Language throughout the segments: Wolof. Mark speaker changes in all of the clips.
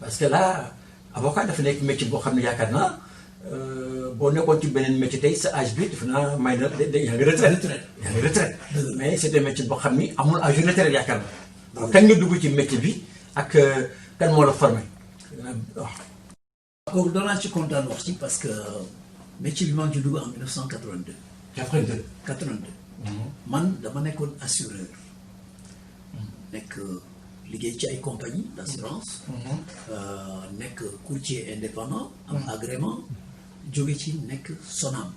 Speaker 1: parce que là avocat dafa nekk métier boo xam ne yaakaar naa boo nekkoon ci beneen métier tey sa âge bi dafa naa may na yaa ngi retraite mais c'est un métier boo xam ni amul âge retraite yaakaar naa kañ nga dugg ci métier bi ak kan moo la formé waaw.
Speaker 2: kooku danaa ci kontaan wax ci parce que métier bi maa ngi ci dugg en 1982. 82. man dama nekkoon assureur. nekk liggéey ci ay compagnie d'assurance. nekk courtier indépendant. am agrément. jóge ci nekk Sonam.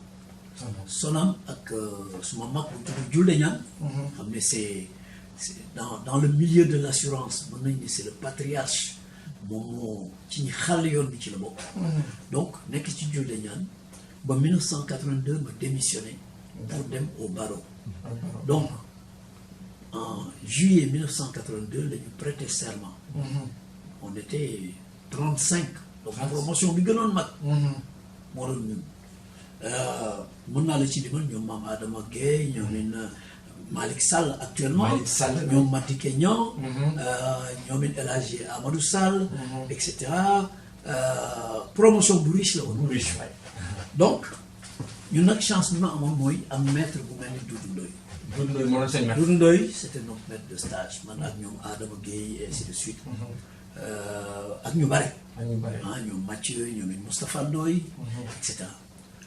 Speaker 2: Sonam ak suma mag bu tudd Julde Ñaan. xam ne c'est dans le milieu de l'assurance mën nañ ni c'est le patriarche. moom moo ci ñi xàll yoon bi ci la bokk. donc nekk ci Julde Ñaan ba 1982 ma démissionné pour dem au barreau. donc en juillet 1982 la ñu prêté serment. on était 35. donc promotion bi gënoon mag. moo doon ñun mën naa la ci limal ñoom Mame Adama Gueye ñoom Malick Sall actuellement. ñoom Madické Niang. ñoom El Hadji Amadou Sall. et cetera promotion bu riche la woon.
Speaker 1: bu riche waay.
Speaker 2: donc ñun nag chance bi ma amoon mooy am maître bu mel ni Doudou Ndoye.
Speaker 1: Doudou Ndoye moo doon seen maître.
Speaker 2: Doudou Ndoye c'était notre maître de stage man ak ñoom Adama Gueye et ainsi de suite. ak ñu bare. ñoom Mathieu ñoom Moustapha Ndoye. et cetera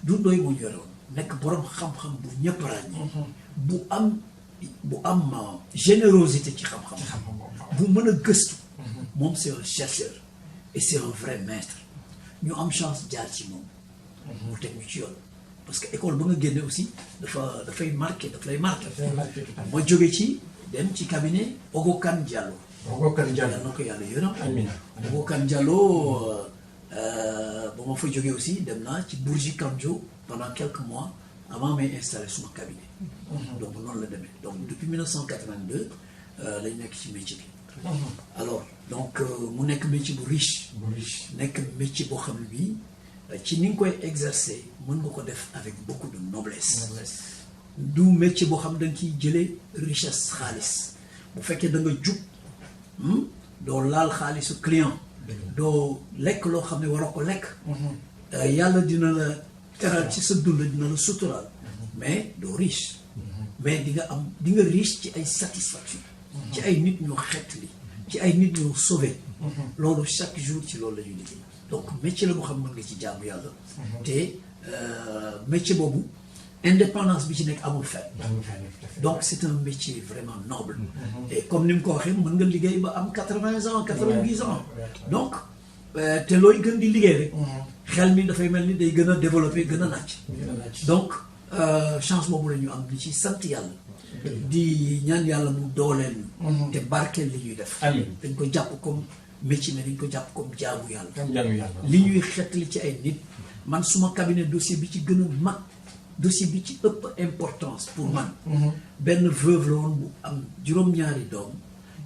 Speaker 2: Doudou Ndoye moo ñu yore woon nekk borom xam-xam bu ñëpp ràññee. bu am générosité ci xam-xam. bu mën a gëstu. moom c'est un chercheur. et c'est un vrai maître. ñu am chance jaar ci moom. mu teg ñu ci yoon. parce que école ba nga génne aussi dafay marqué daf lay marqué. ma jóge ci dem ci cabinet Ogo Kane Diallo. yàlla na ko yàlla yërëm.
Speaker 1: amiin
Speaker 2: Ogo Kane Diallo ba ma fa jógee aussi dem naa ci Bourgi Kanjo pendant quelques mois avant may installé suma cabinet. donc noonu la demee donc depuis 1982 lañ nekk ci métier bi. alors donc mu nekk métier bu riche. nekk métier boo xam ne bii ci ni nga koy exercer mën nga ko def avec beaucoup de noblesse. du métier boo xam da nga ciy jëlee richesse xaalis bu fekkee da nga jub doo laal xaalisu client. doo lekk loo xam ne waroo ko lekk. yàlla dina la teral ci sa dund dina la suturaal. mais doo riche. mais di nga riche ci ay satisfaction. ci ay nit ñoo xeetli ci ay nit ñoo sauvé. loolu chaque jour ci loolu la ñuy liggéey. donc métier la boo xam mën nga ci jaamu yàlla. te métier boobu indépendance bi ci nekk amul fenn. donc c'est un métier vraiment noble. et comme ni mu ko waxee mën nga liggéey ba am 80 ans 90 ans. donc te looy gën di liggéey rek. xel mi dafay mel ni day gën a développé gën a nàcc. donc chance boobu la ñu am di ci sant yàlla. di ñaan yàlla mu dooleel ñu. te barkeel li ñuy def. dañ ko jàpp comme métier mais dañ ko jàpp comme jaamu yàlla. li ñuy xettali ci ay nit. man suma cabinet dossier bi ci gën a mag dossier bi ci ëpp importance pour man. benn veuve la woon bu am juróom-ñaari doom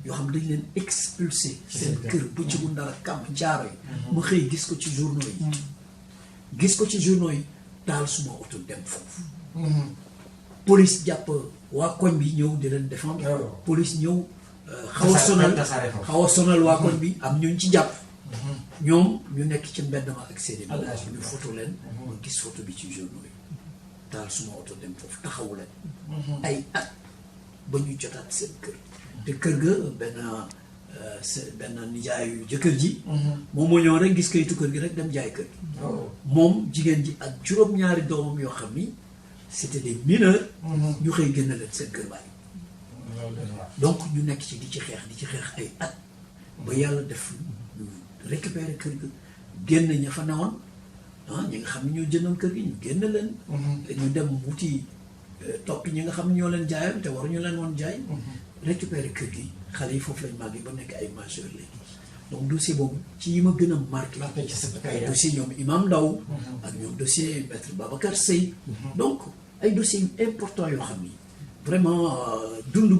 Speaker 2: yoo xam dañ leen expulsé seen kër bëccëgu ndara kam jaaro yi. ma xëy gis ko ci journaux yi. taal suma oto dem foofu. police jàpp waa koñ bi ñëw di leen défendre. police ñëw xaw a sonal waa koñ bi am ñooñ ci jàpp. ñoom ñu nekk ci mbedd ma ak seeni bagage ñu photo leen. ma gis photo bi ci journaux yi. taal suma oto dem foofu taxawu leen. ay at ba ñu jotaat seen kër. te kër ga benn nijaayu jëkkër ji. moom moo ñëw rek gis kayitu kër gi rek dem jaay kër gi. moom jigéen ji ak juróom-ñaari doomam yoo xam ni c'était des mineurs. ñu xëy génn leen seen kër bàyyi. donc ñu nekk ci di ci xeex ay at. ba yàlla def ñu récupérer kër ga génn ña fa newoon ñi nga xam ne ñoo jëndoon kër gi ñu génn leen. ñu dem wuti topp ñi nga xam ne ñoo leen jaayoon te waruñu leen woon jaay. récupérer kër gi xale yi foofu lañ màggee ba nekk ay majeur léegi donc dossier boobu ci yi ma gën a marqué ay dossier ñoom Imam Ndaw ak ñoom dossier maître Babacar Seye donc ay dossiers yu important yoo xam ni vraiment dund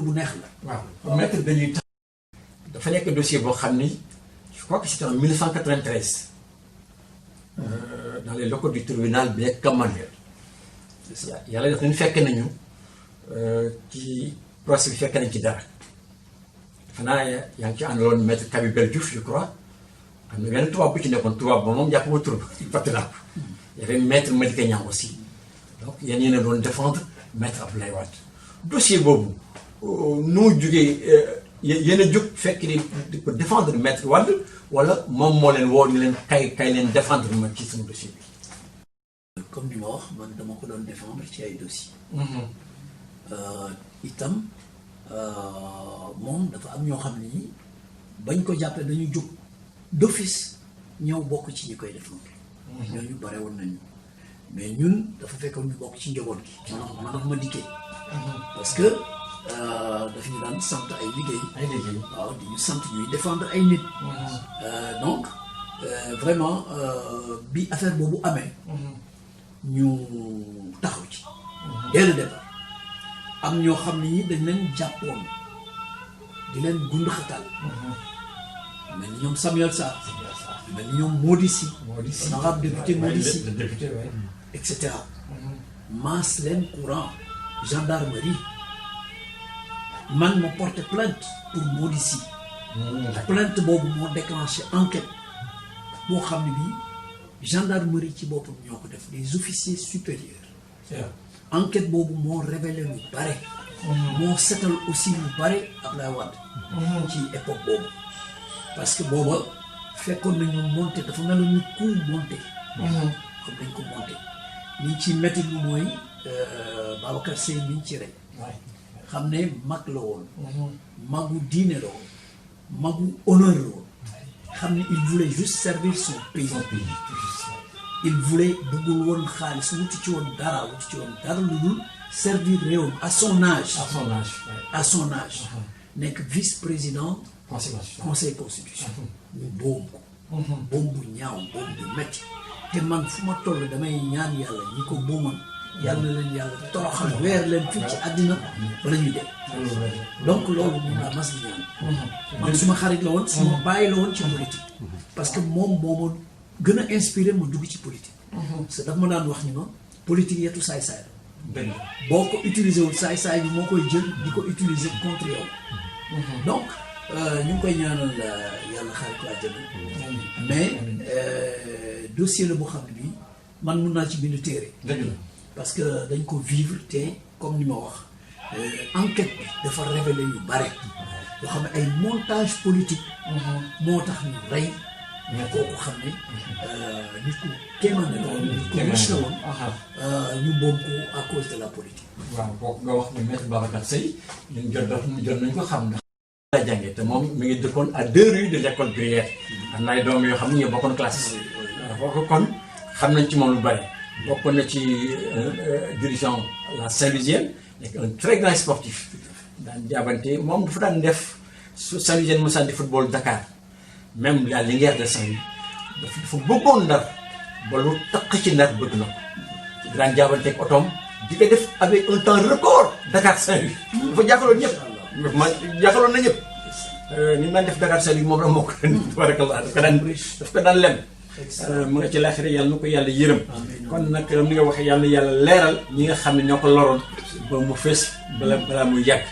Speaker 2: bu neex la.
Speaker 1: waaw maître dañuy tax dafa nekk dossier boo xam ni je crois que c'était en 1993 dans les locaux du tribunal bi nekk Kamandel. yàlla def nañu fekk nañu ci procès bi fekk nañ ci dara xanaa yaa ngi ci àndaloon maître Kabibel Diouf je crois am na benn tubaab bu ci nekkoon tubaab ba moom jàpp ba tur fàtte naa ko y avait maître Madické Niang aussi donc yéen a doon défendre maître Abdoulaye Wade dossier boobu nu mu jugee yéen a jóg fekk ni pour défendre maître Wade wala moom moo leen woo ñu leen kay leen défendre ma ci sama dossier bi.
Speaker 2: comme ni ma wax man dama ko doon défendre ci ay dossiers. itam moom dafa am ñoo xam ni bañ ko jàppee dañu jóg d'office ñëw bokk ci ñi koy défendre. ñooñu bare woon nañu mais ñun dafa fekkoon ñu bokk ci njaboot gi. man dafa ma dikkee. parce que daf ñu daan sant ay liggéey. waaw di ñu sant ñuy défendre ay nit. donc vraiment bi affaire boobu amee. ñu taxaw ci. dès le départ am ñoo xam ni dañ leen jàppoon di leen gund xatal. mel ni ñoom Samuel Sarr. mel ni ñoom Mody Sy. honorable député Mody Sy. et cetera. maas leen courant gendarmerie man ma porté plainte pour Mody Sy. plainte boobu moo déclenché enquête boo xam ne bii gendarmerie ci boppam ñoo ko def des officiers supérieurs. enquête boobu moo révélé lu bare. moo setal aussi lu bare Abdoulaye Wade. ci époque boobu. parce que booba fekkoon nañu monté dafa mel ni coup monté. xam dañ ko monté. li ci métti lu mooy Babacar Seye mi ñu ci rey. xam ne mag la woon. magu diine la woon. magu honneur la woon. xam ne il voulait juste servir son pays. il voulait bëggul woon xaalis wuti ci woon dara lu dul servir réewam à son âge. à son âge. nekk vice-président. conseil constitution. ñu boom ko. boom bu ñaaw boom bu metti te man fu ma toll damay ñaan yàlla ñi ko boomoon yàlla na leen yàlla toroxal weer leen fii ci àddina bala ñuy dem. donc loolu moom laa mas di ñaan. man suma xarit la woon suma bàyyi la woon ci politique. parce que moom moo ma gën a inspiré ma dugg ci politique. parce que daf ma daan wax ni ma politique yetu saay-saay la. boo ko utiliser wul saay-saay bi moo koy jël di ko utiliser contre yow. donc ñu ngi koy ñaanal yàlla xarit ko àjjana. mais dossier la boo xam ne bii man mun naa ci bind téere. parce que dañ ko vivre te comme ni ma wax enquête bi dafa révélé yu bare. yoo xam ne ay montage politique. moo tax ñu rey. mais kooku xam ne nit ku kéemaan la woon nit ku riche la woon. ñu boom ko à cause de la politique.
Speaker 1: waaw kooku nga wax ne maître Babacar Seye ñun jot nañ ko xam ndax la jàngee te moom mi ngi dëkkoon à 2 rues de l'école Bruyère. am na ay doom yoo xam ne ñoo bokkoon classe. kooku kon xam nañ ci moom lu bari. bokkoon na ci dirigeant la Saint-Louisienne nekk un très grand sportif. daan jaabante moom dafa daan def su Saint-Louisienne mosaan di football Dakar. même la Linguère de Saint-Louis dafa bëggoon Ndar ba lu taq ci Ndar bëgg na ko daan jaabanteeg otoom di ko def avec un temps record Dakar Saint-Louis dafa jàkkaloon ñëpp man jàkkaloon na ñëpp ni man def Dakar Saint-Louis moom la moo ko tabarakallah daf ko daan lem mu nga ci laaxira yàlla na ko yàlla yërëm kon nag ni nga waxee yàlla leeral ñi nga xam ne ñoo ko loroon ba mu fees balaa muy yàgg